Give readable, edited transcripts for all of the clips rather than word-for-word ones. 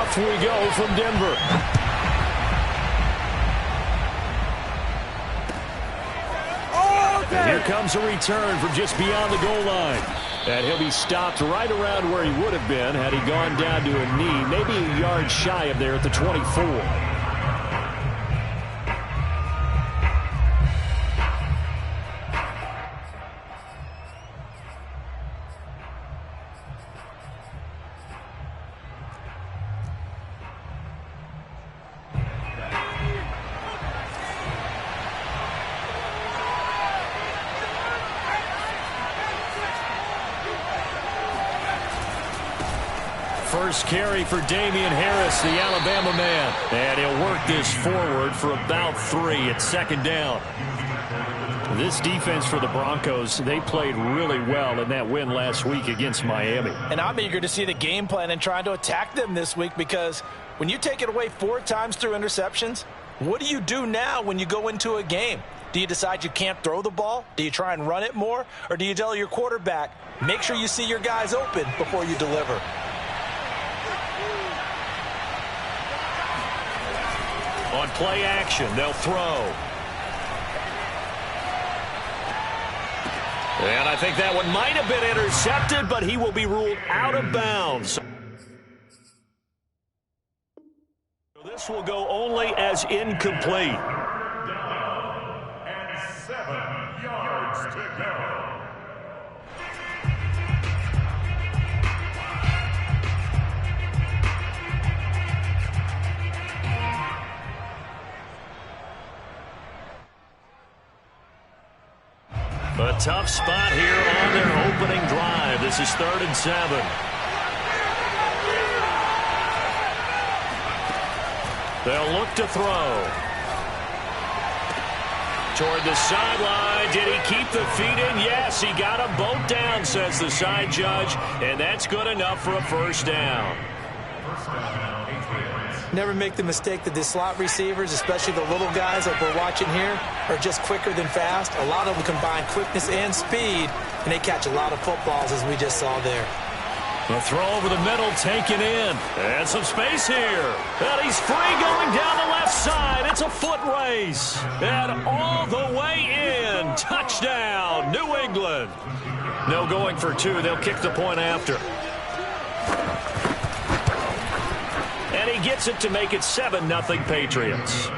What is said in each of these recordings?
Off we go from Denver. And here comes a return from just beyond the goal line. And he'll be stopped right around where he would have been had he gone down to a knee, maybe a yard shy of there at the 24. First carry for Damian Harris, the Alabama man. And he'll work this forward for about 3 at second down. This defense for the Broncos, they played really well in that win last week against Miami. And I'm eager to see the game plan and trying to attack them this week, because when you take it away 4 times through interceptions, what do you do now when you go into a game? Do you decide you can't throw the ball? Do you try and run it more? Or do you tell your quarterback, make sure you see your guys open before you deliver? On play action, they'll throw. And I think that one might have been intercepted, but he will be ruled out of bounds. This will go only as incomplete. Down and 7 yards to go. A tough spot here on their opening drive. This is 3rd and 7. They'll look to throw. Toward the sideline. Did he keep the feet in? Yes, he got them both down, says the side judge. And that's good enough for a first down. Never make the mistake that the slot receivers, especially the little guys like we're watching here, are just quicker than fast. A lot of them combine quickness and speed, and they catch a lot of footballs, as we just saw there. The throw over the middle, taken in. And some space here. And he's free going down the left side. It's a foot race. And all the way in. Touchdown, New England. No going for 2. They'll kick the point after. And he gets it to make it 7-0 Patriots.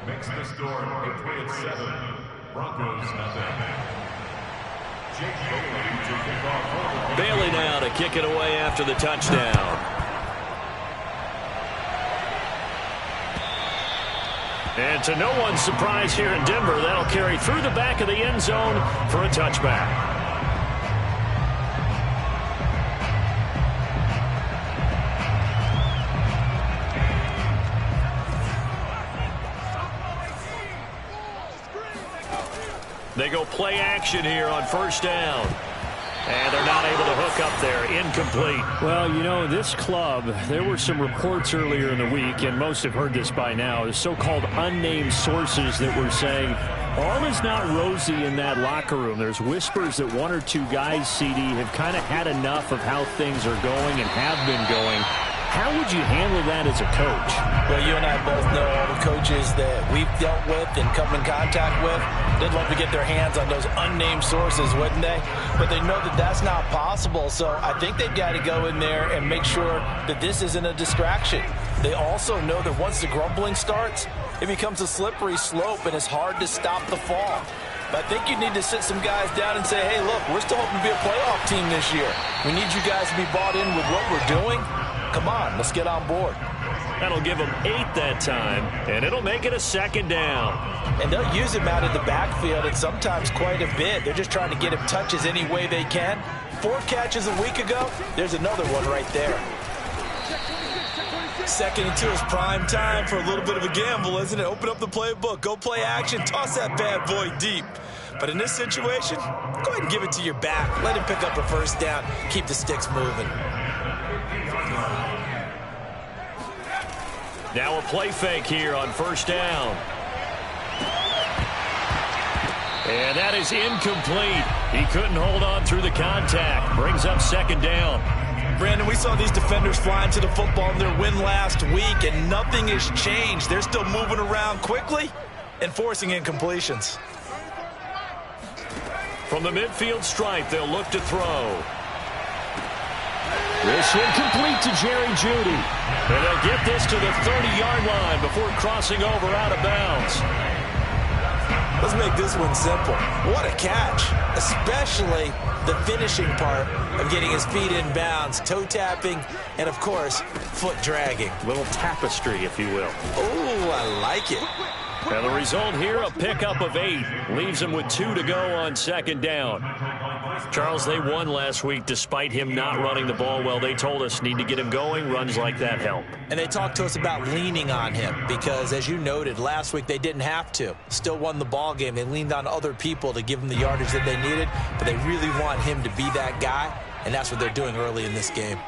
Makes the score Patriots 7, Broncos nothing. Bailey now to kick it away after the touchdown. And to no one's surprise here in Denver, that'll carry through the back of the end zone for a touchback. They go play action here on first down. And they're not able to hook up there. Incomplete. Well, you know, this club, there were some reports earlier in the week, and most have heard this by now, the so-called unnamed sources that were saying all is not rosy in that locker room. There's whispers that 1 or 2 guys, CD, have kind of had enough of how things are going and have been going. How would you handle that as a coach? Well, you and I both know all the coaches that we've dealt with and come in contact with. They'd love to get their hands on those unnamed sources, wouldn't they? But they know that that's not possible, so I think they've got to go in there and make sure that this isn't a distraction. They also know that once the grumbling starts, it becomes a slippery slope and it's hard to stop the fall. But I think you need to sit some guys down and say, hey, look, we're still hoping to be a playoff team this year. We need you guys to be bought in with what we're doing. Come on, let's get on board. That'll give them 8 that time, and it'll make it a 2nd down. And they'll use him out in the backfield, and sometimes quite a bit. They're just trying to get him touches any way they can. 4 catches a week ago, there's another one right there. 2nd and 2 is prime time for a little bit of a gamble, isn't it? Open up the playbook, go play action, toss that bad boy deep. But in this situation, go ahead and give it to your back. Let him pick up a first down, keep the sticks moving. Now a play fake here on first down. And that is incomplete. He couldn't hold on through the contact. Brings up 2nd down. Brandon, we saw these defenders flying to the football in their win last week, and nothing has changed. They're still moving around quickly and forcing incompletions. From the midfield stripe, they'll look to throw. This one complete to Jerry Jeudy. And they'll get this to the 30-yard line before crossing over out of bounds. Let's make this one simple. What a catch, especially the finishing part of getting his feet in bounds, toe tapping, and, of course, foot dragging. Little tapestry, if you will. Oh, I like it. And the result here, a pickup of 8. Leaves them with 2 to go on second down. Charles, they won last week despite him not running the ball well. They told us need to get him going. Runs like that help. And they talked to us about leaning on him because, as you noted, last week they didn't have to. Still won the ball game. They leaned on other people to give them the yardage that they needed, but they really want him to be that guy, and that's what they're doing early in this game.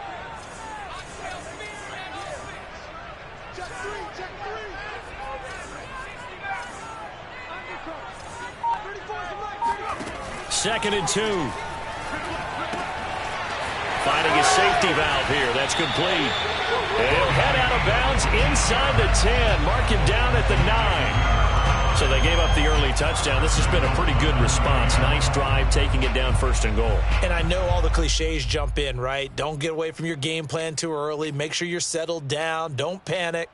Second and 2. Finding a safety valve here. That's complete. And he'll head out of bounds inside the 10. Mark him down at the 9. So they gave up the early touchdown. This has been a pretty good response. Nice drive, taking it down first and goal. And I know all the cliches jump in, right? Don't get away from your game plan too early. Make sure you're settled down. Don't panic.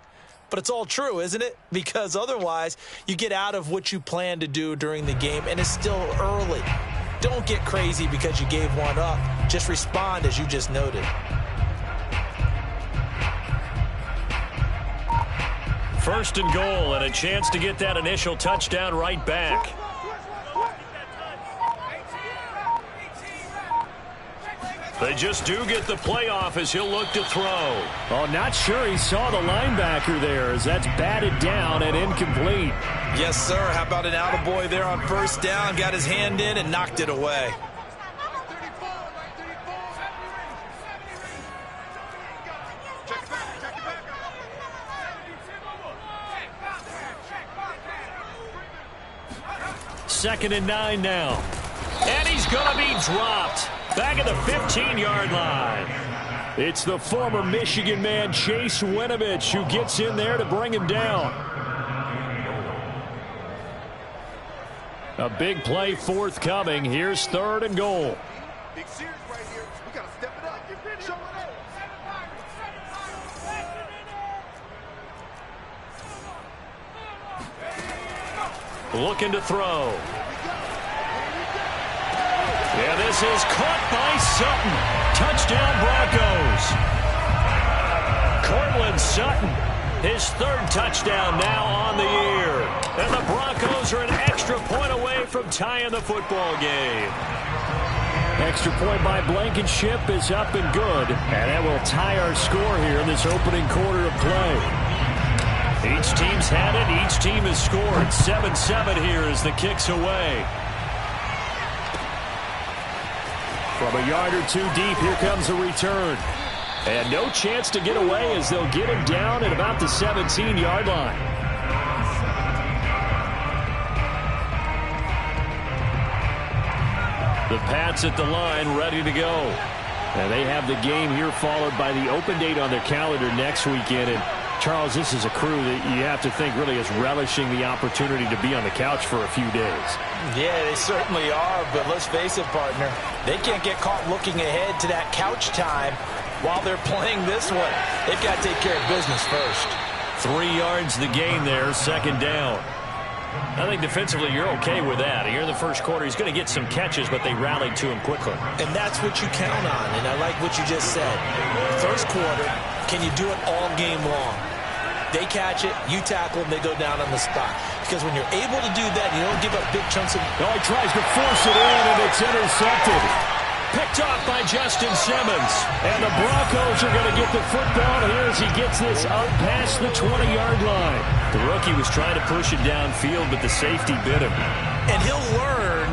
But it's all true, isn't it? Because otherwise, you get out of what you plan to do during the game, and it's still early. Don't get crazy because you gave one up. Just respond as you just noted. First and goal, and a chance to get that initial touchdown right back. They just do get the playoff as he'll look to throw. Oh, not sure he saw the linebacker there as that's batted down and incomplete. Yes, sir. How about an attaboy there on first down? Got his hand in and knocked it away. Second and 9 now. And he's going to be dropped. Back at the 15-yard line. It's the former Michigan man, Chase Winovich, who gets in there to bring him down. A big play forthcoming. Here's third and goal. Big series right here. We got to step it up. Show it up. Looking to throw. Yeah, this is caught by Sutton. Touchdown Broncos. Cortland Sutton, his third touchdown now on the year. And the Broncos are an extra point away from tying the football game. Extra point by Blankenship is up and good. And that will tie our score here in this opening quarter of play. Each team's had it. Each team has scored. 7-7 here as the kick's away. From a yard or two deep, here comes the return. And no chance to get away as they'll get him down at about the 17-yard line. The Pats at the line, ready to go. And they have the game here followed by the open date on their calendar next weekend. And Charles, this is a crew that you have to think really is relishing the opportunity to be on the couch for a few days. Yeah, they certainly are, but let's face it, partner. They can't get caught looking ahead to that couch time while they're playing this one. They've got to take care of business first. 3 yards the gain there, second down. I think defensively you're okay with that. Here in the first quarter, he's going to get some catches, but they rallied to him quickly. And that's what you count on, and I like what you just said. First quarter, can you do it all game long? They catch it, you tackle them, they go down on the spot. Because when you're able to do that, you don't give up big chunks of... Oh, he tries to force it in, and it's intercepted. Picked off by Justin Simmons. And the Broncos are going to get the football here as he gets this up past the 20-yard line. The rookie was trying to push it downfield, but the safety bit him. And he'll learn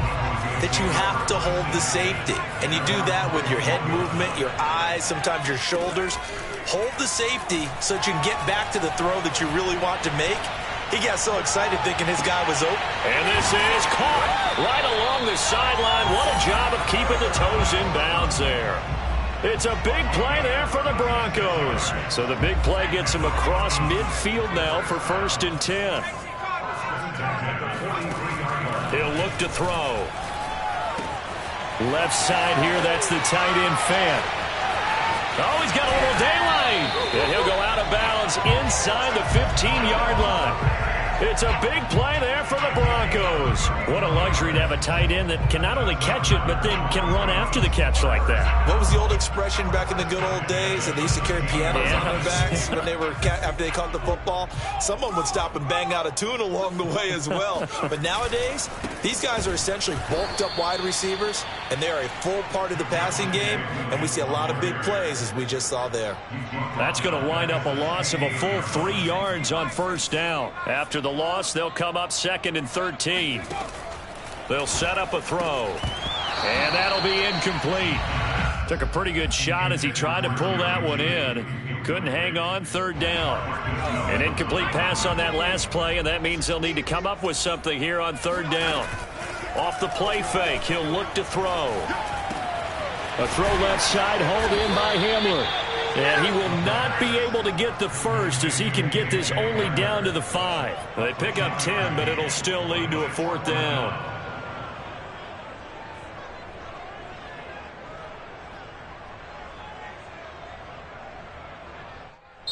that you have to hold the safety. And you do that with your head movement, your eyes, sometimes your shoulders. Hold the safety so that you can get back to the throw that you really want to make. He got so excited thinking his guy was open. And this is caught right along the sideline. What a job of keeping the toes in bounds there. It's a big play there for the Broncos. So the big play gets him across midfield now for 1st and 10. He'll look to throw. Left side here, that's the tight end Fant. Oh, he's got a little daylight. And he'll go out of bounds inside the 15-yard line. It's a big play there for the Broncos. What a luxury to have a tight end that can not only catch it, but then can run after the catch like that. What was the old expression back in the good old days that they used to carry pianos on their backs when they were after they caught the football? Someone would stop and bang out a tune along the way as well. But nowadays, these guys are essentially bulked up wide receivers, and they are a full part of the passing game, and we see a lot of big plays as we just saw there. That's going to wind up a loss of a full 3 yards on 1st down. After the loss, they'll come up 2nd and 13. They'll set up a throw, and that'll be incomplete. Took a pretty good shot as he tried to pull that one in. Couldn't hang on. 3rd down. An incomplete pass on that last play, and that means they'll need to come up with something here on 3rd down. Off the play fake, he'll look to throw. A throw left side, hauled in by Hamler. And he will not be able to get the first as he can get this only down to the 5. They pick up 10, but it'll still lead to a 4th down.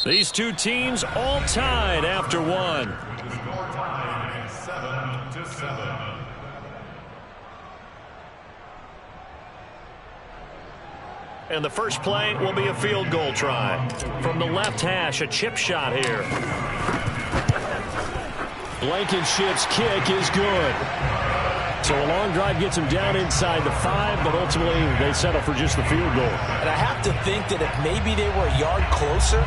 These two teams all tied after one. Score tied 7-7. And the first play will be a field goal try. From the left hash, a chip shot here. Blankenship's kick is good. So a long drive gets him down inside the 5, but ultimately they settle for just the field goal. And I have to think that if maybe they were a yard closer,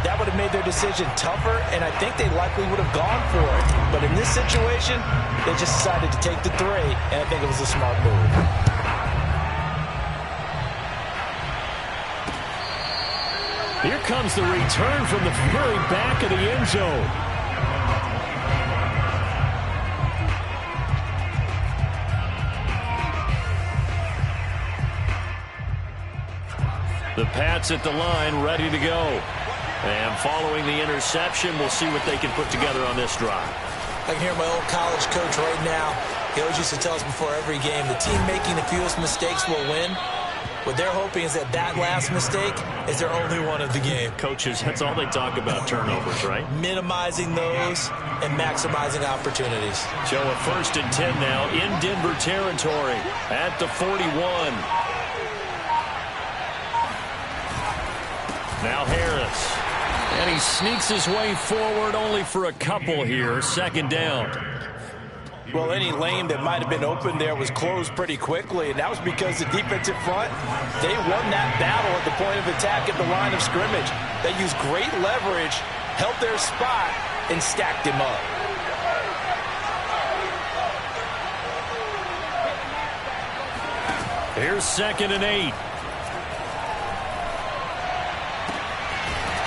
that would have made their decision tougher, and I think they likely would have gone for it. But in this situation, they just decided to take the 3, and I think it was a smart move. Here comes the return from the very back of the end zone. The Pats at the line, ready to go. And following the interception, we'll see what they can put together on this drive. I can hear my old college coach right now. He always used to tell us before every game, the team making the fewest mistakes will win. What they're hoping is that that last mistake is their only one of the game. Coaches, that's all they talk about, turnovers, right? Minimizing those and maximizing opportunities. So a 1st and 10 now in Denver territory at the 41. Now Harris. And he sneaks his way forward only for a couple here. 2nd down. Well, any lane that might have been open there was closed pretty quickly, and that was because the defensive front, they won that battle at the point of attack at the line of scrimmage. They used great leverage, held their spot, and stacked him up. Here's 2nd and 8.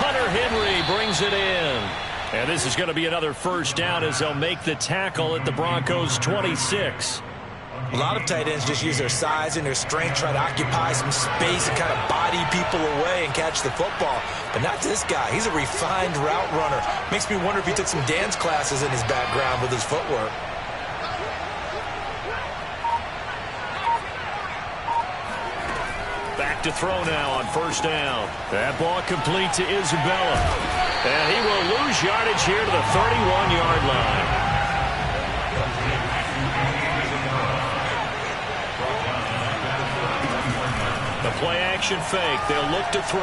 Hunter Henry brings it in. And this is going to be another 1st down as they'll make the tackle at the Broncos' 26. A lot of tight ends just use their size and their strength, try to occupy some space and kind of body people away and catch the football. But not this guy. He's a refined route runner. Makes me wonder if he took some dance classes in his background with his footwork. Back to throw now on 1st down. That ball complete to Isabella. And he will lose yardage here to the 31-yard line. The play action fake. They'll look to throw.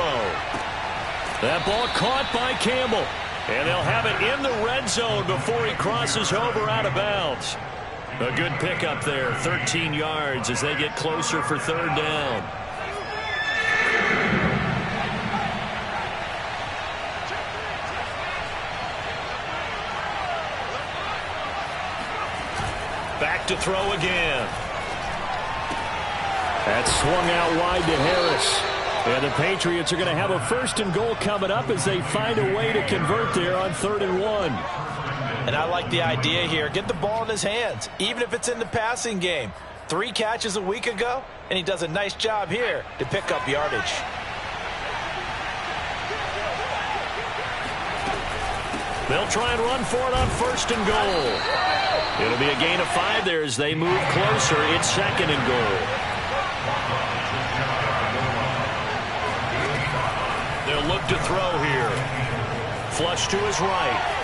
That ball caught by Campbell. And they'll have it in the red zone before he crosses over out of bounds. A good pickup there. 13 yards as they get closer for 3rd down. Back to throw again. That swung out wide to Harris. And the Patriots are going to have a 1st and goal coming up as they find a way to convert there on 3rd and 1. And I like the idea here. Get the ball in his hands, even if it's in the passing game. 3 catches a week ago, and he does a nice job here to pick up yardage. They'll try and run for it on 1st and goal. It'll be a gain of 5 there as they move closer. It's 2nd and goal. They'll look to throw here. Flush to his right.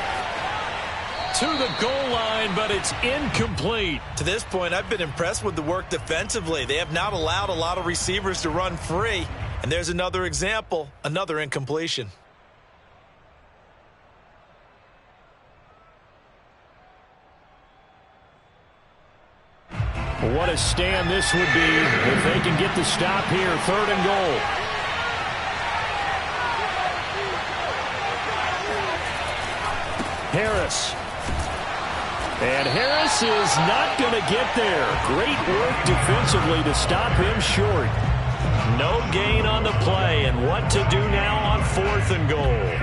To the goal line, but it's incomplete. To this point, I've been impressed with the work defensively. They have not allowed a lot of receivers to run free. And there's another example, another incompletion. What a stand this would be if they can get the stop here. 3rd and goal. Harris. And Harris is not going to get there. Great work defensively to stop him short. No gain on the play, and what to do now on 4th and goal.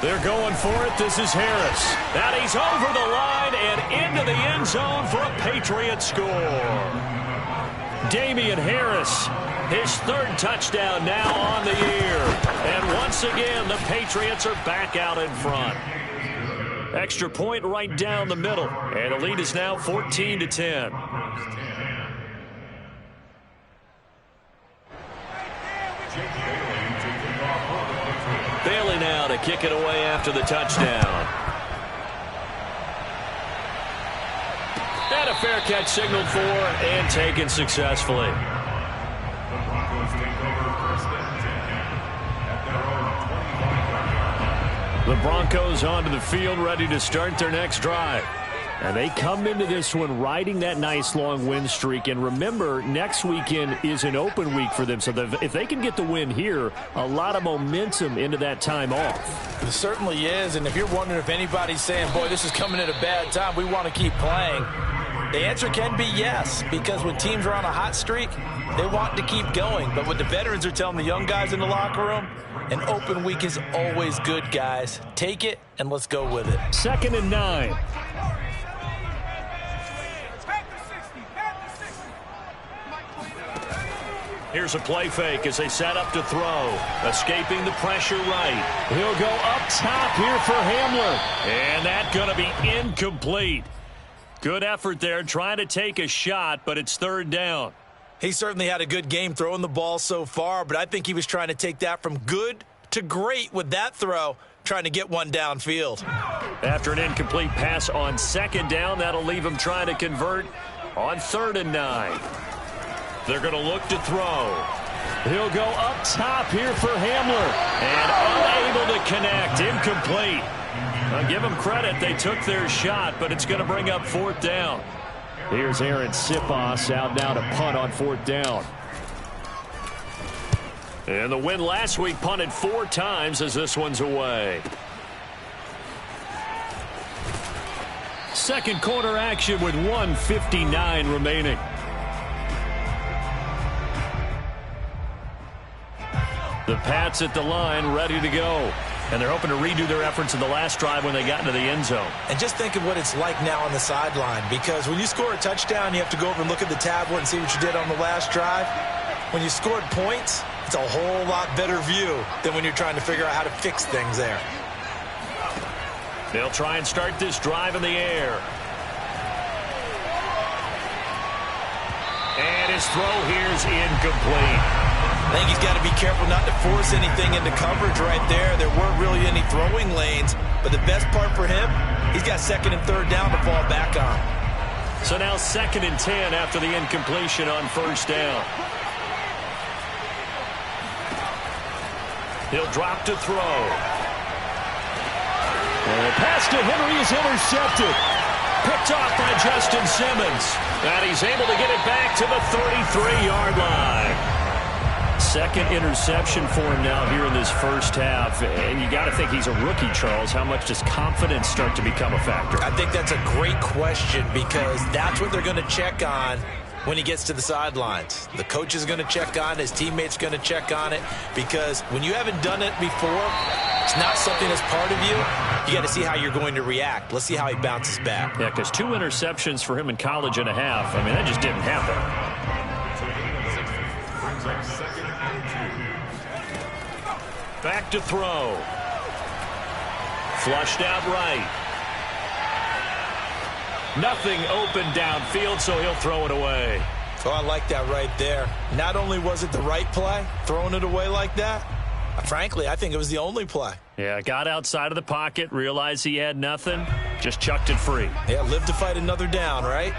They're going for it. This is Harris. And he's over the line and into the end zone for a Patriot score. Damian Harris, his 3rd touchdown now on the year. And once again, the Patriots are back out in front. Extra point right down the middle. And the lead is now 14-10. Bailey now to kick it away after the touchdown. And a fair catch signaled for and taken successfully. The Broncos onto the field ready to start their next drive. And they come into this one riding that nice long win streak. And remember, next weekend is an open week for them. So if they can get the win here, a lot of momentum into that time off. It certainly is. And if you're wondering if anybody's saying, boy, this is coming at a bad time, we want to keep playing, the answer can be yes. Because when teams are on a hot streak, they want to keep going. But what the veterans are telling the young guys in the locker room, an open week is always good, guys. Take it and let's go with it. 2nd and 9. Here's a play fake as they set up to throw. Escaping the pressure right. He'll go up top here for Hamler. And that's going to be incomplete. Good effort there trying to take a shot, but it's 3rd down. He certainly had a good game throwing the ball so far, but I think he was trying to take that from good to great with that throw, trying to get one downfield. After an incomplete pass on 2nd down, that'll leave him trying to convert on 3rd and 9. They're going to look to throw. He'll go up top here for Hamler. And unable to connect. Incomplete. I'll give them credit. They took their shot, but it's going to bring up 4th down. Here's Aaron Siposs out now to punt on 4th down. And the win last week punted 4 times as this one's away. Second quarter action with 1:59 remaining. The Pats at the line, ready to go. And they're hoping to redo their efforts in the last drive when they got into the end zone. And just think of what it's like now on the sideline, because when you score a touchdown, you have to go over and look at the tablet and see what you did on the last drive. When you scored points, it's a whole lot better view than when you're trying to figure out how to fix things there. They'll try and start this drive in the air. And his throw here is incomplete. I think he's got to be careful not to force anything into coverage right there. There weren't really any throwing lanes, but the best part for him, he's got 2nd and 3rd down to fall back on. So now 2nd and 10 after the incompletion on 1st down. He'll drop to throw. And the pass to Henry is intercepted. Picked off by Justin Simmons. And he's able to get it back to the 33-yard line. Second interception for him now here in this first half. And you got to think he's a rookie, Charles. How much does confidence start to become a factor? I think that's a great question because that's what they're going to check on when he gets to the sidelines. The coach is going to check on it. His teammates going to check on it because when you haven't done it before, it's not something that's part of you. You got to see how you're going to react. Let's see how he bounces back. Yeah, because 2 interceptions for him in college and a half. I mean, that just didn't happen. Back to throw. Flushed out right. Nothing open downfield, so he'll throw it away. Oh, I like that right there. Not only was it the right play, throwing it away like that, frankly, I think it was the only play. Yeah, got outside of the pocket, realized he had nothing, just chucked it free. Yeah, live to fight another down, right?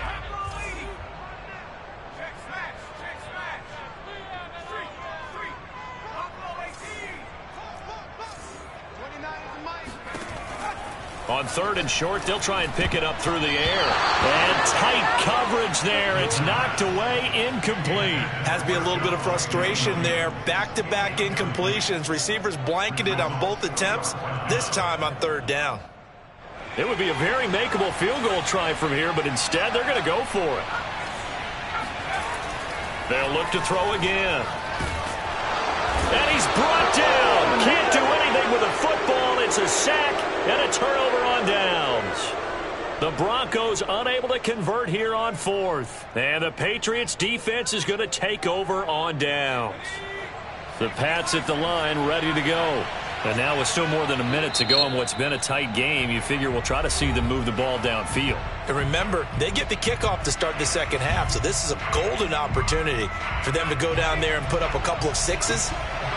On 3rd and short, they'll try and pick it up through the air. And tight coverage there. It's knocked away, incomplete. Has to be a little bit of frustration there. Back-to-back incompletions. Receivers blanketed on both attempts, this time on 3rd down. It would be a very makeable field goal try from here, but instead they're going to go for it. They'll look to throw again. And he's brought down. Can't do anything with a football. It's a sack and a turnover on downs. The Broncos unable to convert here on 4th. And the Patriots defense is going to take over on downs. The Pats at the line ready to go. And now with still more than a minute to go in what's been a tight game, you figure we'll try to see them move the ball downfield. And remember, they get the kickoff to start the second half, so this is a golden opportunity for them to go down there and put up a couple of sixes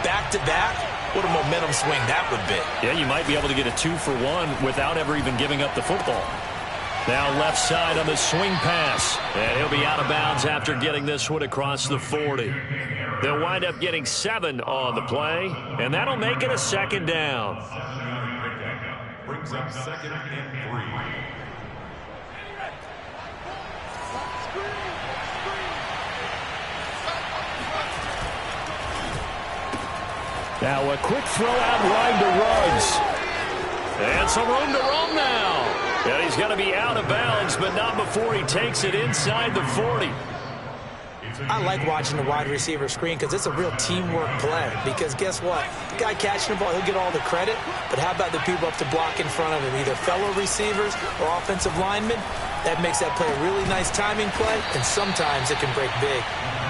back-to-back. What a momentum swing that would be. Yeah, you might be able to get a 2-for-1 without ever even giving up the football. Now left side on the swing pass. And he'll be out of bounds after getting this one across the 40. They'll wind up getting 7 on the play, and that'll make it a 2nd down. Brings up 2nd and 3. Now a quick throw out wide to Ruggs. And some room to roam now. And he's going to be out of bounds, but not before he takes it inside the 40. I like watching the wide receiver screen because it's a real teamwork play. Because guess what? The guy catching the ball, he'll get all the credit. But how about the people up to block in front of him, either fellow receivers or offensive linemen? That makes that play a really nice timing play, and sometimes it can break big.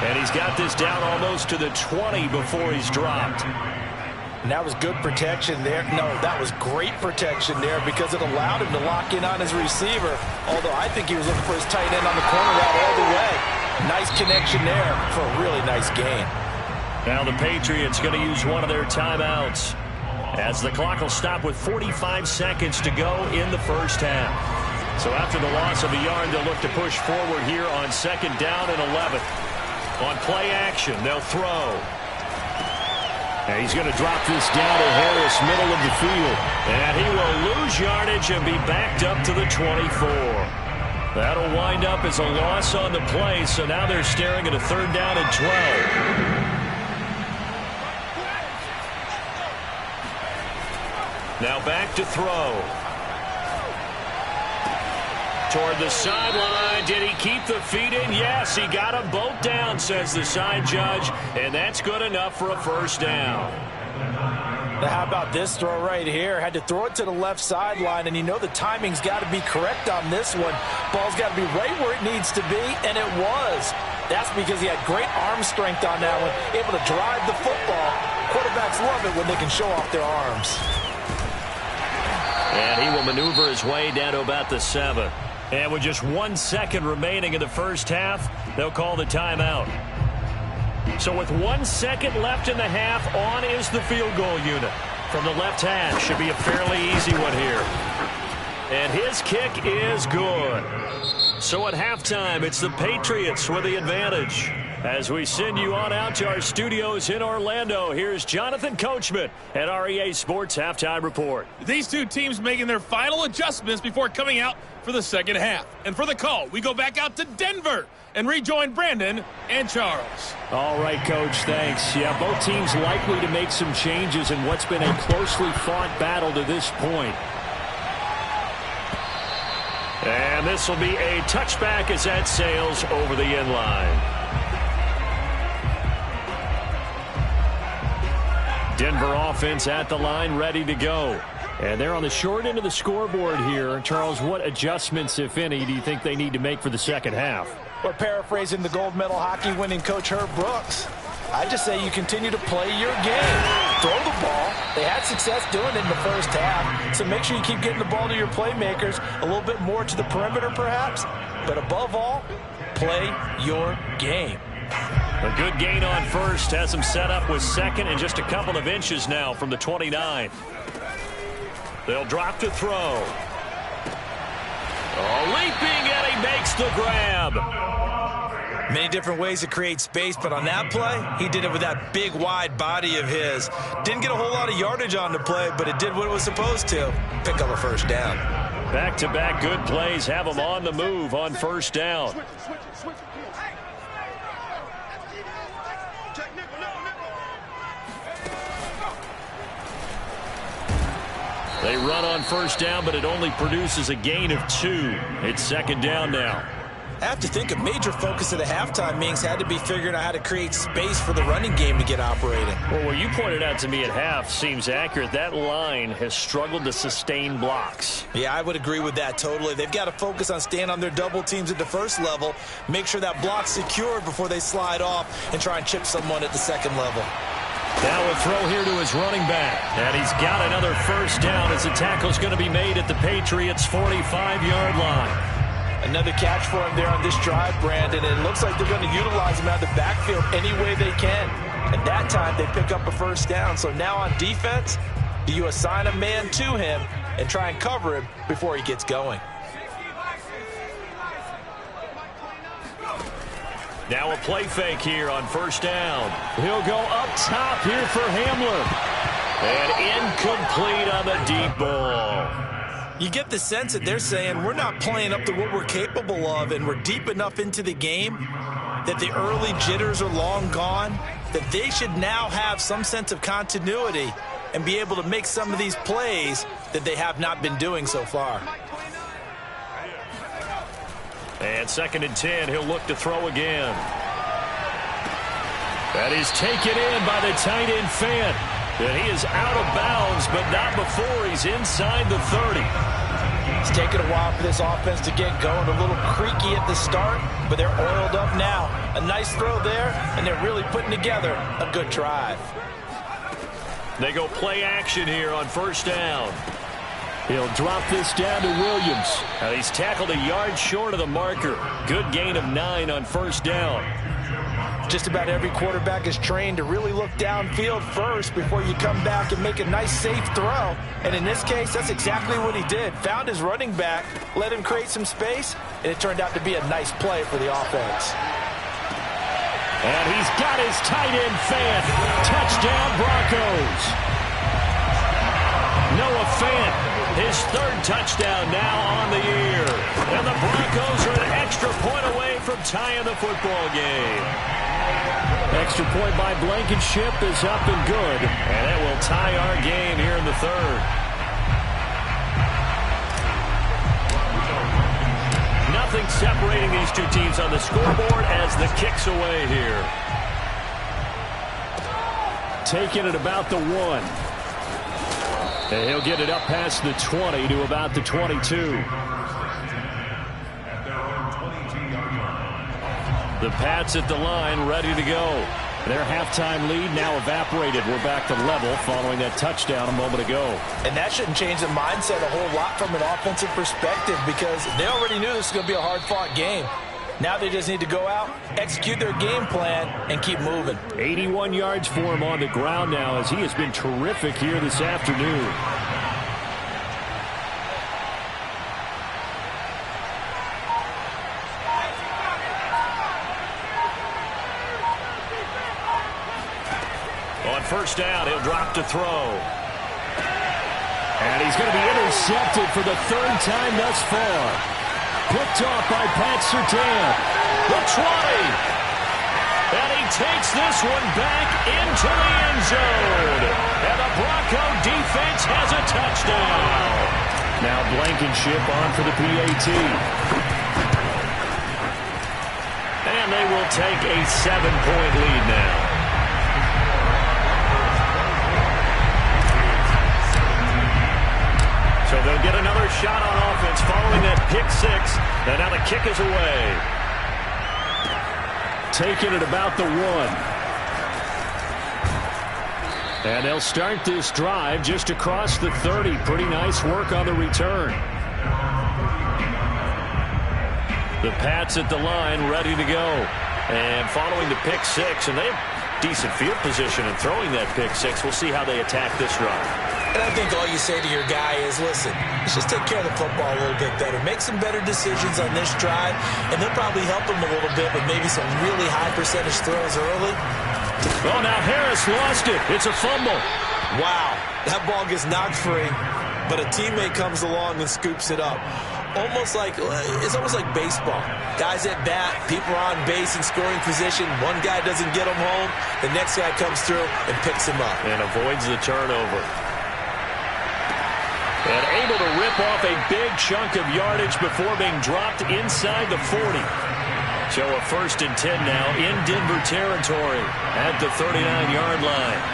And he's got this down almost to the 20 before he's dropped. And that was good protection there. No, that was great protection there because it allowed him to lock in on his receiver. Although I think he was looking for his tight end on the corner route all the way. Nice connection there for a really nice gain. Now the Patriots going to use one of their timeouts as the clock will stop with 45 seconds to go in the first half. So after the loss of a yard, they'll look to push forward here on 2nd down and 11. On play action, they'll throw. And he's going to drop this down to Harris, middle of the field. And he will lose yardage and be backed up to the 24. That'll wind up as a loss on the play, so now they're staring at a 3rd down and 12. Now back to throw. Toward the sideline. Did he keep the feet in? Yes, he got them both down, says the side judge, and that's good enough for a 1st down. Now how about this throw right here? Had to throw it to the left sideline, and you know the timing's got to be correct on this one. Ball's got to be right where it needs to be, and it was. That's because he had great arm strength on that one, able to drive the football. Quarterbacks love it when they can show off their arms. And he will maneuver his way down to about the 7. And with just 1 second remaining in the first half, they'll call the timeout. So with 1 second left in the half, on is the field goal unit. From the left hash, should be a fairly easy one here. And his kick is good. So at halftime, it's the Patriots with the advantage. As we send you on out to our studios in Orlando, here's Jonathan Coachman at REA Sports Halftime Report. These two teams making their final adjustments before coming out for the second half. And for the call, we go back out to Denver and rejoin Brandon and Charles. All right, Coach, thanks. Yeah, both teams likely to make some changes in what's been a closely fought battle to this point. And this will be a touchback as that sails over the end line. Denver offense at the line, ready to go. And they're on the short end of the scoreboard here. Charles, what adjustments, if any, do you think they need to make for the second half? Well, paraphrasing the gold medal hockey winning coach Herb Brooks, I just say you continue to play your game. Throw the ball. They had success doing it in the first half, so make sure you keep getting the ball to your playmakers, a little bit more to the perimeter perhaps, but above all, play your game. A good gain on first has them set up with second and just a couple of inches now from the 29. They'll drop to throw. Oh, leaping, and he makes the grab. Many different ways to create space, but on that play, he did it with that big, wide body of his. Didn't get a whole lot of yardage on the play, but it did what it was supposed to. Pick up a first down. Back-to-back good plays have them on the move on first down. They run on first down, but it only produces a gain of 2. It's second down now. I have to think a major focus of the halftime meetings had to be figuring out how to create space for the running game to get operating. Well, what you pointed out to me at half seems accurate. That line has struggled to sustain blocks. Yeah, I would agree with that totally. They've got to focus on staying on their double teams at the first level, make sure that block's secured before they slide off and try and chip someone at the second level. Now a throw here to his running back. And he's got another first down as the tackle's going to be made at the Patriots' 45-yard line. Another catch for him there on this drive, Brandon. And it looks like they're going to utilize him out of the backfield any way they can. And that time they pick up a first down. So now on defense, do you assign a man to him and try and cover him before he gets going? Now a play fake here on first down. He'll go up top here for Hamler. And incomplete on the deep ball. You get the sense that they're saying we're not playing up to what we're capable of, and we're deep enough into the game that the early jitters are long gone, that they should now have some sense of continuity and be able to make some of these plays that they have not been doing so far. And second and 10, he'll look to throw again. That is taken in by the tight end Fant. And he is out of bounds, but not before he's inside the 30. It's taken a while for this offense to get going. A little creaky at the start, but they're oiled up now. A nice throw there, and they're really putting together a good drive. They go play action here on first down. He'll drop this down to Williams. Now he's tackled a yard short of the marker. Good gain of 9 on first down. Just about every quarterback is trained to really look downfield first before you come back and make a nice, safe throw. And in this case, that's exactly what he did. Found his running back, let him create some space, and it turned out to be a nice play for the offense. And he's got his tight end Fant. Touchdown, Broncos. Noah Fant, his third touchdown now on the year. And the Broncos are an extra point away from tying the football game. Extra point by Blankenship is up and good. And that will tie our game here in the third. Nothing separating these two teams on the scoreboard as the kick's away here. Taking it about the 1. And he'll get it up past the 20 to about the 22. The Pats at the line, ready to go. Their halftime lead now evaporated. We're back to level following that touchdown a moment ago. And that shouldn't change the mindset a whole lot from an offensive perspective because they already knew this was going to be a hard-fought game. Now they just need to go out, execute their game plan, and keep moving. 81 yards for him on the ground now as he has been terrific here this afternoon. first down. He'll drop to throw. And he's going to be intercepted for the third time thus far. Picked off by Pat Surtain. The 20. And he takes this one back into the end zone. And the Bronco defense has a touchdown. Now Blankenship on for the PAT. And they will take a 7-point lead now. So they'll get another shot on offense following that pick six. And now the kick is away. Taking it about the 1. And they'll start this drive just across the 30. Pretty nice work on the return. The Pats at the line ready to go. And following the pick six, and they have decent field position in throwing that pick six. We'll see how they attack this drive. And I think all you say to your guy is, listen, let's just take care of the football a little bit better. Make some better decisions on this drive, and they'll probably help him a little bit with maybe some really high percentage throws early. Oh, now Harris lost it. It's a fumble. Wow, that ball gets knocked free, but a teammate comes along and scoops it up. It's almost like baseball. Guys at bat, people are on base in scoring position. One guy doesn't get him home. The next guy comes through and picks him up. And avoids the turnover. And able to rip off a big chunk of yardage before being dropped inside the 40. So a 1st and 10 now in Denver territory at the 39-yard line.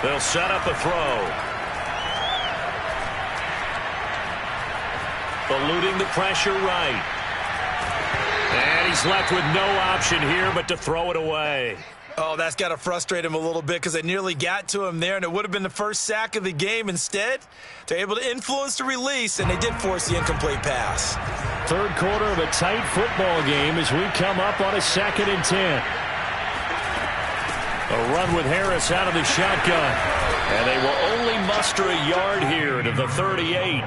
They'll set up a throw. Eluding the pressure right. And he's left with no option here but to throw it away. Oh, that's got to frustrate him a little bit because they nearly got to him there, and it would have been the first sack of the game. Instead, they're able to influence the release, and they did force the incomplete pass. Third quarter of a tight football game as we come up on a 2nd and 10. A run with Harris out of the shotgun. And they will only muster a yard here to the 38.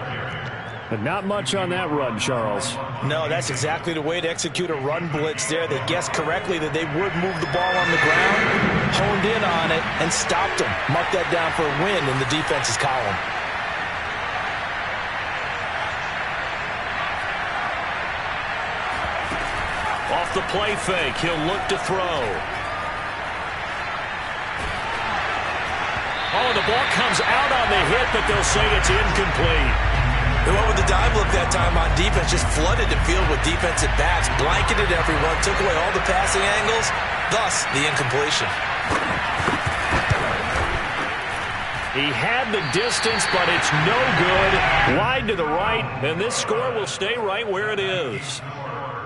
But not much on that run, Charles. No, that's exactly the way to execute a run blitz there. They guessed correctly that they would move the ball on the ground, honed in on it, and stopped them. Mark that down for a win in the defense's column. Off the play fake, he'll look to throw. Oh, the ball comes out on the hit, but they'll say it's incomplete. They went with the dive look that time on defense, just flooded the field with defensive backs, blanketed everyone, took away all the passing angles, thus the incompletion. He had the distance, but it's no good. Wide to the right, and this score will stay right where it is.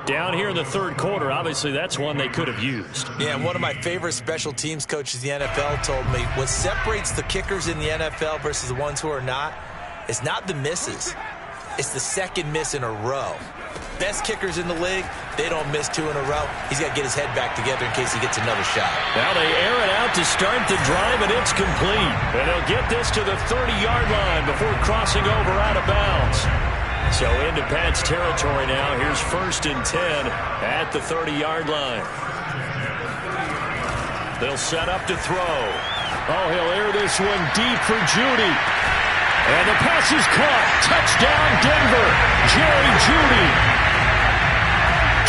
Down here in the third quarter, obviously that's one they could have used. Yeah, and one of my favorite special teams coaches in the NFL told me what separates the kickers in the NFL versus the ones who are not is not the misses. It's the second miss in a row. Best kickers in the league, they don't miss 2 in a row. He's got to get his head back together in case he gets another shot. Now they air it out to start the drive, and it's complete. And they'll get this to the 30-yard line before crossing over out of bounds. So into Pat's territory now. Here's 1st and 10 at the 30-yard line. They'll set up to throw. Oh, he'll air this one deep for Judy. And the pass is caught. Touchdown, Denver. Jerry Jeudy.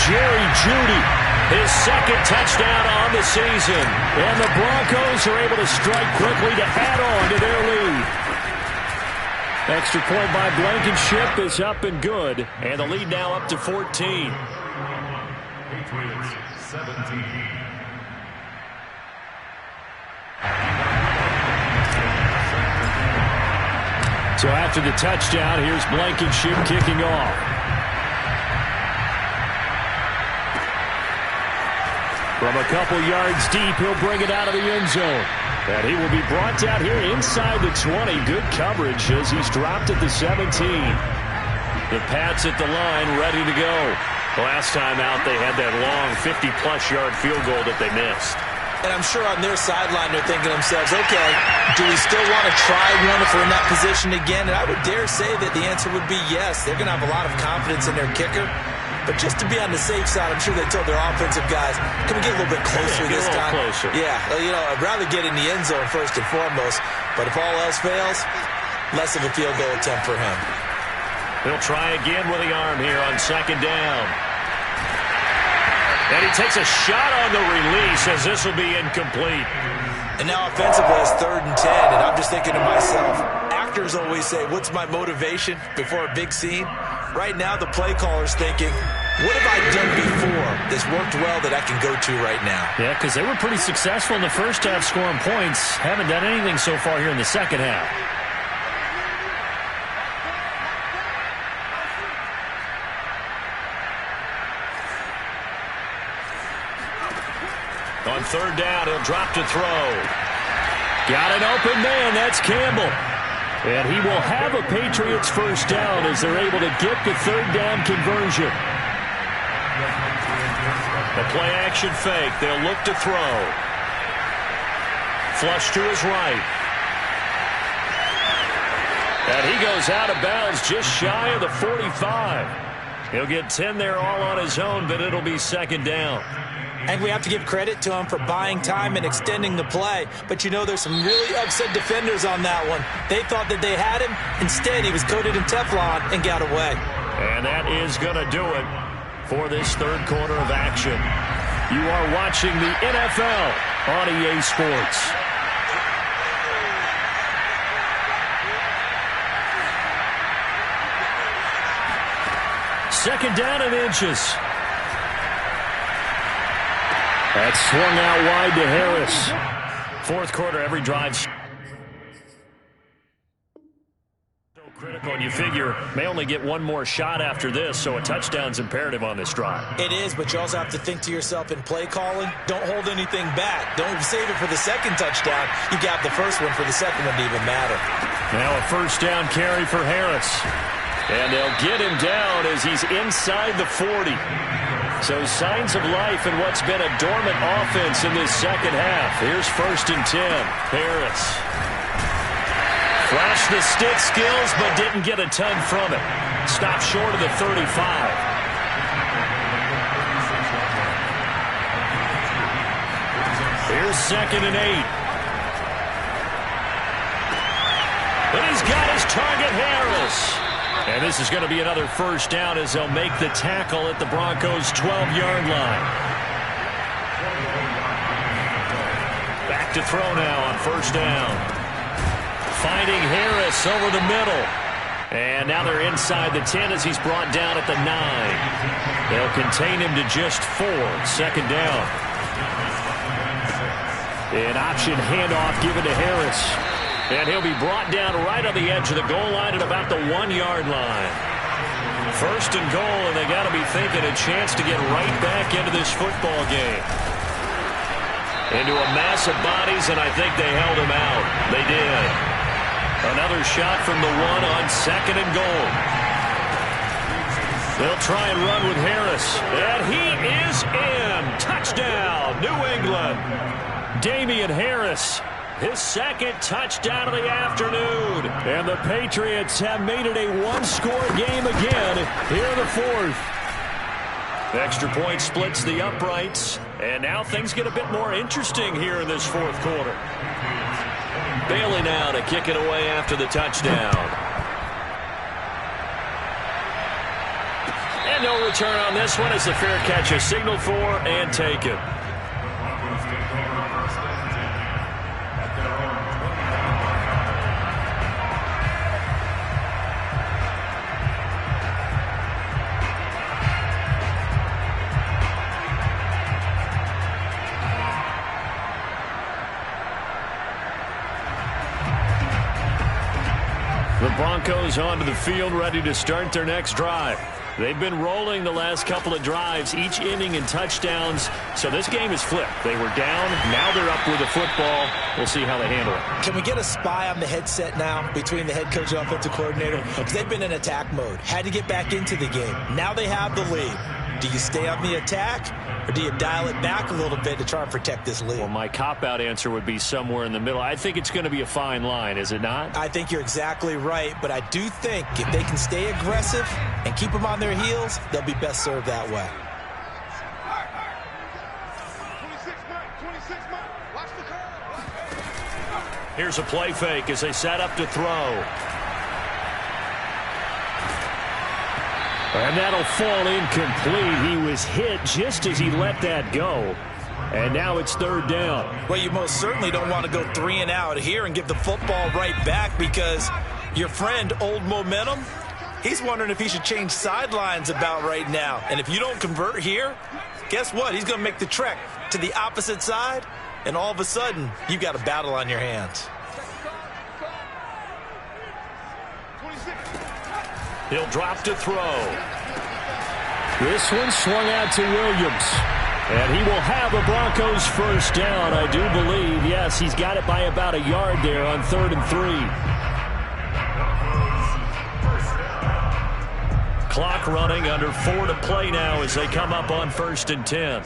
Jerry Jeudy, his 2nd touchdown on the season. And the Broncos are able to strike quickly to add on to their lead. Extra point by Blankenship is up and good. And the lead now up to 14. Patriots 17. So after the touchdown, here's Blankenship kicking off. From a couple yards deep, he'll bring it out of the end zone. And he will be brought down here inside the 20. Good coverage as he's dropped at the 17. The Pats at the line, ready to go. Last time out, they had that long 50-plus yard field goal that they missed. And I'm sure on their sideline they're thinking to themselves, okay, do we still want to try one if we're in that position again? And I would dare say that the answer would be yes. They're going to have a lot of confidence in their kicker. But just to be on the safe side, I'm sure they told their offensive guys, can we get a little bit closer this time? Closer. Yeah, you know, I'd rather get in the end zone first and foremost. But if all else fails, less of a field goal attempt for him. He'll try again with the arm here on second down. And he takes a shot on the release as this will be incomplete. And now offensively it's 3rd and 10, and I'm just thinking to myself, actors always say, what's my motivation before a big scene? Right now the play caller's thinking, what have I done before that's worked well that I can go to right now? Yeah, because they were pretty successful in the first half scoring points. Haven't done anything so far here in the second half. On 3rd down, he'll drop to throw. Got an open man. That's Campbell. And he will have a Patriots first down as they're able to get the 3rd down conversion. A play-action fake. They'll look to throw. Flush to his right. And he goes out of bounds just shy of the 45. He'll get 10 there all on his own, but it'll be 2nd down. And we have to give credit to him for buying time and extending the play. But, you know, there's some really upset defenders on that one. They thought that they had him. Instead, he was coated in Teflon and got away. And that is going to do it for this 3rd quarter of action. You are watching the NFL on EA Sports. Second down and inches. That's swung out wide to Harris. 4th quarter, every drive so critical, and you figure may only get one more shot after this, so a touchdown's imperative on this drive. It is, but you also have to think to yourself in play calling, don't hold anything back. Don't save it for the 2nd touchdown. You got the first one for the 2nd one to even matter. Now a 1st down carry for Harris. And they'll get him down as he's inside the 40. So signs of life in what's been a dormant offense in this second half. Here's 1st and 10. Harris. Flashed the stick skills, but didn't get a ton from it. Stopped short of the 35. Here's 2nd and 8. But he's got his target, Harris. And this is going to be another 1st down as they'll make the tackle at the Broncos' 12-yard line. Back to throw now on 1st down. Finding Harris over the middle. And now they're inside the 10 as he's brought down at the 9. They'll contain him to just 4. 2nd down. An option handoff given to Harris. And he'll be brought down right on the edge of the goal line at about the 1-yard line. 1st and goal, and they got to be thinking a chance to get right back into this football game. Into a mass of bodies, and I think they held him out. They did. Another shot from the 1 on 2nd and goal. They'll try and run with Harris. And he is in. Touchdown, New England. Damian Harris. His 2nd touchdown of the afternoon. And the Patriots have made it a one-score game again here in the 4th. Extra point splits the uprights. And now things get a bit more interesting here in this 4th quarter. Bailey now to kick it away after the touchdown. And no return on this one as the fair catch is signaled for and taken. The Broncos onto the field, ready to start their next drive. They've been rolling the last couple of drives, each inning in touchdowns, so this game is flipped. They were down, now they're up with the football. We'll see how they handle it. Can we get a spy on the headset now between the head coach and offensive coordinator? Because they've been in attack mode, had to get back into the game. Now they have the lead. Do you stay on the attack, or do you dial it back a little bit to try and protect this lead? Well, my cop-out answer would be somewhere in the middle. I think it's going to be a fine line, is it not? I think you're exactly right, but I do think if they can stay aggressive and keep them on their heels, they'll be best served that way. 26 man. Watch the curve. Here's a play fake as they set up to throw. And that'll fall incomplete. He was hit just as he let that go. And now it's third down. Well, you most certainly don't want to go 3 and out here and give the football right back, because your friend, Old Momentum, he's wondering if he should change sidelines about right now. And if you don't convert here, guess what? He's going to make the trek to the opposite side, and all of a sudden, you've got a battle on your hands. He'll drop to throw. This one swung out to Williams. And he will have a Broncos first down, I do believe. Yes, he's got it by about a yard there on 3rd and 3. Clock running, under 4 to play now as they come up on 1st and 10.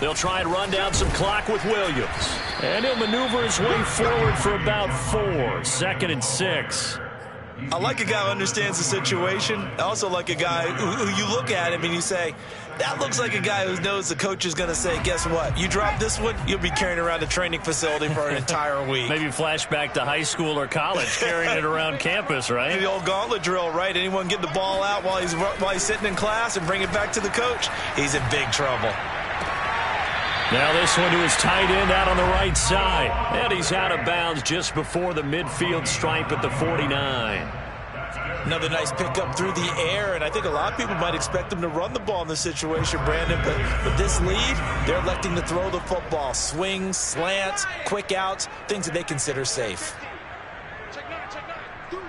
They'll try and run down some clock with Williams. And he'll maneuver his way forward for about 4. 2nd and 6. I like a guy who understands the situation. I also like a guy who you look at him and you say, that looks like a guy who knows the coach is going to say, guess what? You drop this one, you'll be carrying around a training facility for an entire week. Maybe flashback to high school or college, carrying it around campus, right? The old gauntlet drill, right? Anyone get the ball out while he's sitting in class and bring it back to the coach? He's in big trouble. Now this one to his tight end out on the right side. And he's out of bounds just before the midfield stripe at the 49. Another nice pickup through the air, and I think a lot of people might expect them to run the ball in this situation, Brandon, but with this lead, they're electing to throw the football. Swings, slants, quick outs, things that they consider safe. Check nine. Deuce.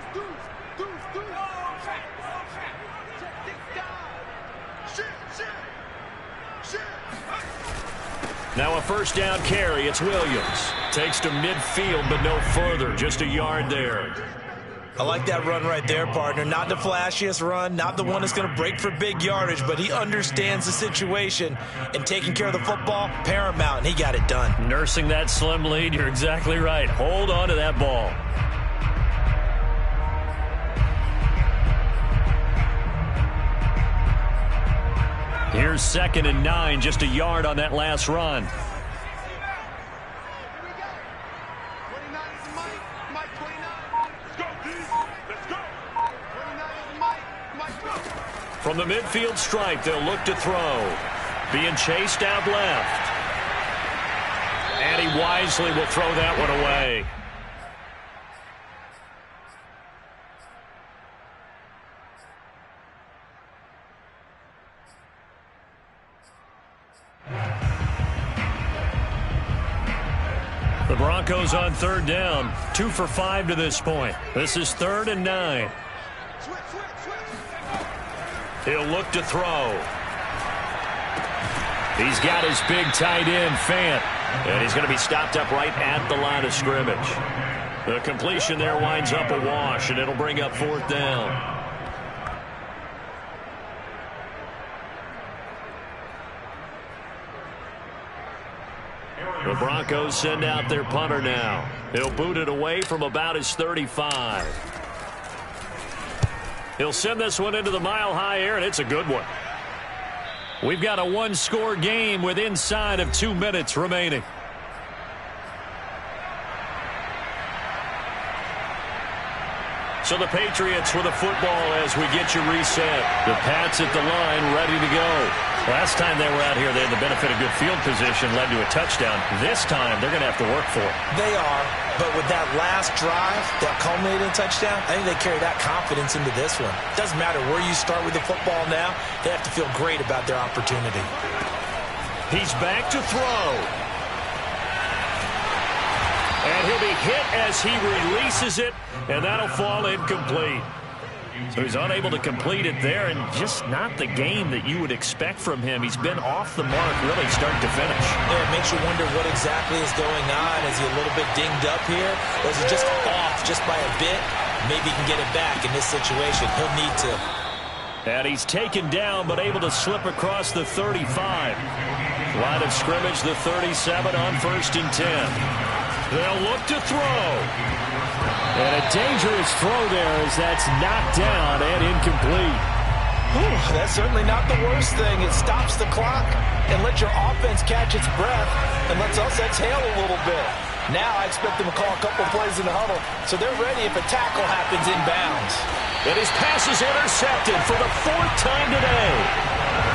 Shit. Now a first down carry. It's Williams. Takes to midfield, but no further. Just a yard there. I like that run right there, partner. Not the flashiest run, not the one that's going to break for big yardage, but he understands the situation, and taking care of the football, paramount, and he got it done. Nursing that slim lead, you're exactly right. Hold on to that ball. Here's 2nd and 9, just a yard on that last run. From the midfield stripe, they'll look to throw. Being chased out left. And he wisely will throw that one away. The Broncos on 3rd down. 2 for 5 to this point. This is 3rd and 9. He'll look to throw. He's got his big tight end, Fant. And he's going to be stopped up right at the line of scrimmage. The completion there winds up a wash, and it'll bring up 4th down. The Broncos send out their punter now. He'll boot it away from about his 35. He'll send this one into the mile-high air, and it's a good one. We've got a one-score game with inside of 2 minutes remaining. So the Patriots with the football as we get you reset. The Pats at the line, ready to go. Last time they were out here, they had the benefit of good field position, led to a touchdown. This time, they're going to have to work for it. They are, but with that last drive that culminated in a touchdown, I think they carry that confidence into this one. Doesn't matter where you start with the football now, they have to feel great about their opportunity. He's back to throw. And he'll be hit as he releases it, and that'll fall incomplete. So he's unable to complete it there, and just not the game that you would expect from him. He's been off the mark really start to finish. Yeah, it makes you wonder what exactly is going on. Is he a little bit dinged up here? Or is he just off just by a bit? Maybe he can get it back in this situation. He'll need to. And he's taken down, but able to slip across the 35. Line of scrimmage, the 37 on 1st and 10. They'll look to throw. And a dangerous throw there as that's knocked down and incomplete. That's certainly not the worst thing. It stops the clock and lets your offense catch its breath and lets us exhale a little bit. Now I expect them to call a couple plays in the huddle so they're ready if a tackle happens inbounds. And his pass is intercepted for the 4th time today.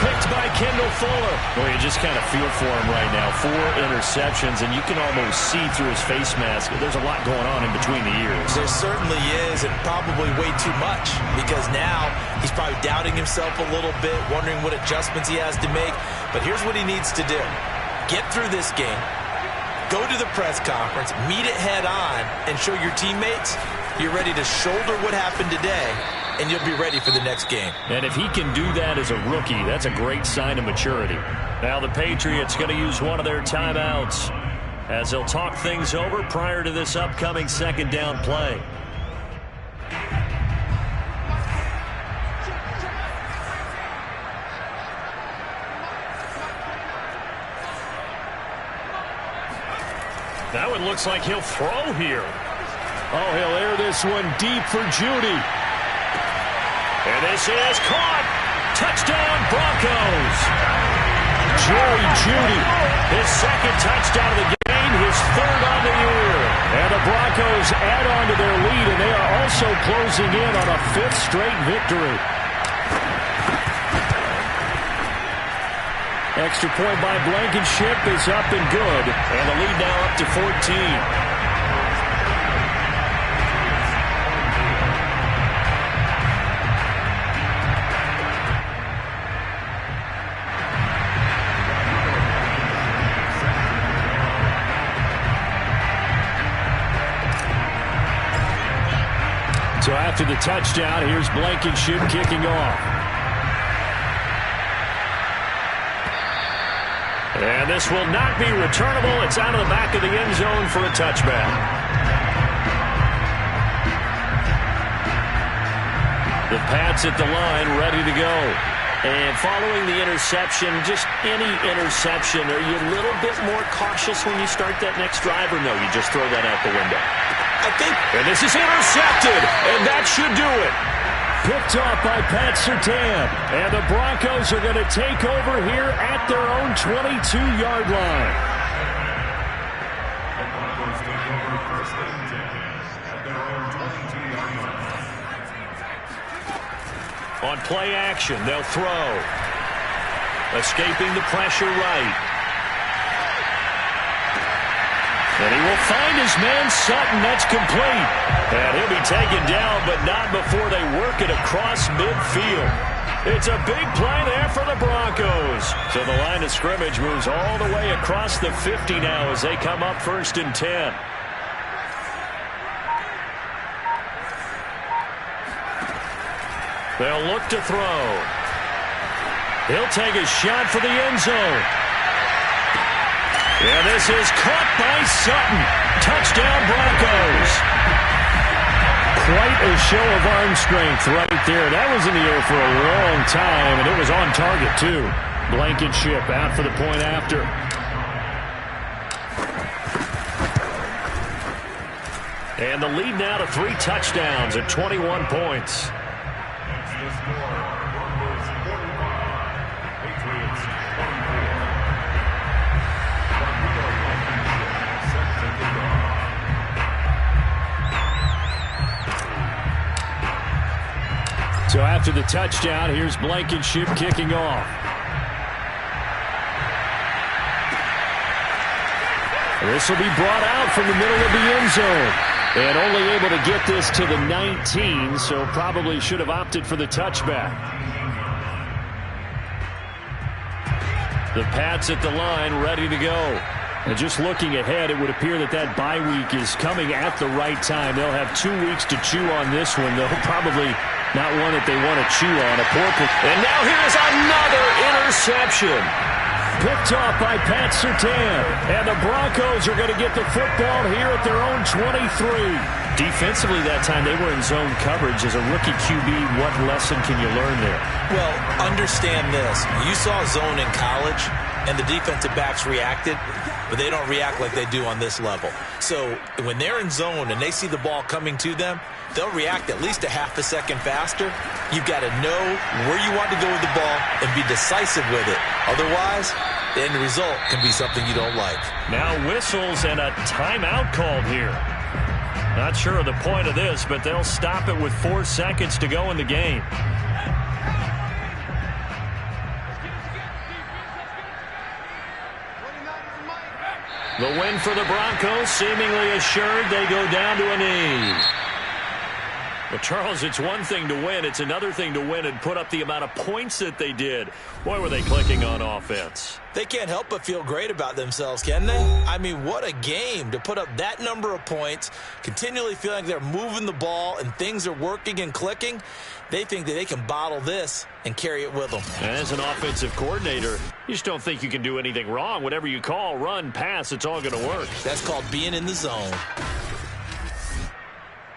Picked by Kendall Fuller. Well, you just kind of feel for him right now. 4 interceptions, and you can almost see through his face mask. There's a lot going on in between the ears. There certainly is, and probably way too much, because now he's probably doubting himself a little bit, wondering what adjustments he has to make. But here's what he needs to do. Get through this game, go to the press conference, meet it head on, and show your teammates you're ready to shoulder what happened today, and you'll be ready for the next game. And if he can do that as a rookie, that's a great sign of maturity. Now the Patriots going to use one of their timeouts as they'll talk things over prior to this upcoming 2nd down play. That one looks like he'll throw here. Oh, he'll air this one deep for Judy. And this is caught. Touchdown, Broncos. Jerry Judy, his 2nd touchdown of the game, his 3rd on the year. And the Broncos add on to their lead, and they are also closing in on a 5th straight victory. Extra point by Blankenship is up and good. And the lead now up to 14. So after the touchdown, here's Blankenship kicking off. And this will not be returnable. It's out of the back of the end zone for a touchback. The Pats at the line, ready to go. And following the interception, just any interception, are you a little bit more cautious when you start that next drive, or no, you just throw that out the window? I think. And this is intercepted, and that should do it. Picked off by Pat Surtain. And the Broncos are going to take over here at their own 22-yard line. The Broncos take over 1st and 10 at their own 22-yard line. On play action, they'll throw. Escaping the pressure right. And he will find his man Sutton. That's complete. And he'll be taken down, but not before they work it across midfield. It's a big play there for the Broncos. So the line of scrimmage moves all the way across the 50 now as they come up 1st and 10. They'll look to throw. He'll take a shot for the end zone. And this is caught by Sutton. Touchdown, Broncos. Quite a show of arm strength right there. That was in the air for a long time, and it was on target, too. Blankenship out for the point after. And the lead now to 3 touchdowns at 21 points. That's the score. Broncos 45, Patriots 24. So after the touchdown, here's Blankenship kicking off. This will be brought out from the middle of the end zone. And only able to get this to the 19, so probably should have opted for the touchback. The Pats at the line, ready to go. And just looking ahead, it would appear that that bye week is coming at the right time. They'll have 2 weeks to chew on this one, though. Probably not one that they want to chew on. And now here's another interception. picked off by Pat Surtain. And the Broncos are going to get the football here at their own 23. Defensively that time, they were in zone coverage. As a rookie QB, what lesson can you learn there? Well, understand this. You saw zone in college, and the defensive backs reacted, but they don't react like they do on this level. So when they're in zone and they see the ball coming to them, they'll react at least a half a second faster. You've got to know where you want to go with the ball and be decisive with it. Otherwise, the end result can be something you don't like. Now whistles and a timeout called here. Not sure of the point of this, but they'll stop it with 4 seconds to go in the game. The win for the Broncos, seemingly assured. They go down to a knee. Well, Charles, it's one thing to win. It's another thing to win and put up the amount of points that they did. Boy, were they clicking on offense. They can't help but feel great about themselves, can they? I mean, what a game to put up that number of points, continually feeling like they're moving the ball and things are working and clicking. They think that they can bottle this and carry it with them. And as an offensive coordinator, you just don't think you can do anything wrong. Whatever you call, run, pass, it's all going to work. That's called being in the zone.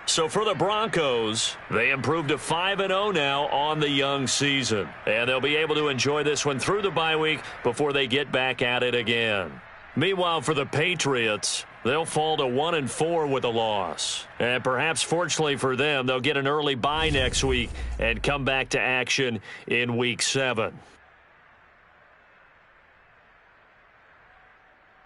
So for the Broncos, they improved to 5-0 now on the young season. And they'll be able to enjoy this one through the bye week before they get back at it again. Meanwhile, for the Patriots, they'll fall to 1-4 with a loss. And perhaps fortunately for them, they'll get an early bye next week and come back to action in Week 7.